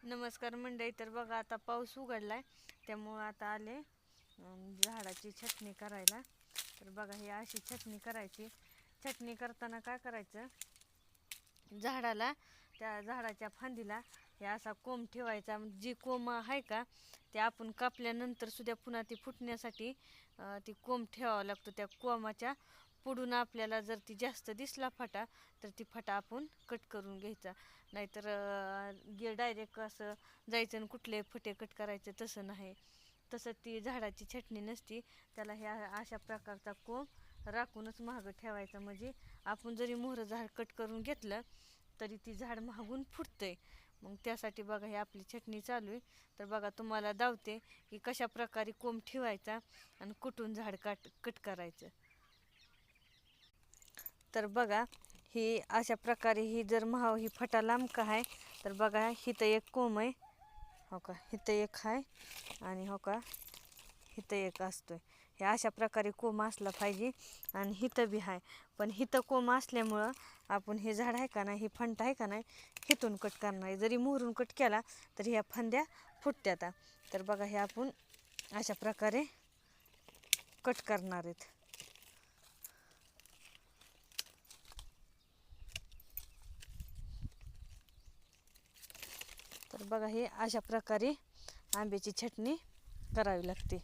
नमस्कार मंडळी. तर बघा आता पाऊस उघडलाय, त्यामुळं आता आले झाडाची छटणी करायला. तर बघा ही अशी छटणी करायची. छटणी करताना काय करायचं, झाडाला त्या झाडाच्या फांदीला हे असा कोंब ठेवायचा. जी कोंब आहे का ते आपण कापल्यानंतर सुद्धा पुन्हा ती फुटण्यासाठी ती कोंब ठेवावं लागतो. त्या कोंबाच्या पुढून आपल्याला जर ती जास्त दिसला फाटा, तर ती फाटा आपण कट करून घ्यायचा. नाहीतर डायरेक्ट असं जायचं आणि कुठले फटे कट करायचे तसं नाही. तसं ती झाडाची छटणी नसती. त्याला ह्या अशा प्रकारचा कोंब राखूनच मागं ठेवायचा. म्हणजे आपण जरी मोहरं झाड कट करून घेतलं तरी ती झाड मागून फुटतंय. मग त्यासाठी बघा ही आपली छटणी चालू आहे. तर बघा तुम्हाला दावते की कशा प्रकारे कोंब ठेवायचा आणि कुठून झाड कट करायचं. तर बघा ही अशा प्रकारे ही जर ही फटा लांब का आहे, तर बघा हिथं एक कोंब आहे, हो का, हिथं एक आहे आणि हो का हिथं एक असतोय. हे अशा प्रकारे कोंब असला पाहिजे. आणि हिथं बी आहे, पण हिथं कोंब असल्यामुळं आपण हे झाड आहे का नाही, ही फंट आहे का नाही, हिथून कट करणार आहे. जरी मोहरून कट केला तर ह्या फांद्या फुटत्यात. तर बघा हे आपण अशा प्रकारे कट करणार आहेत. तर बघा हे अशा प्रकारे आंब्याची छटणी करावी लागते.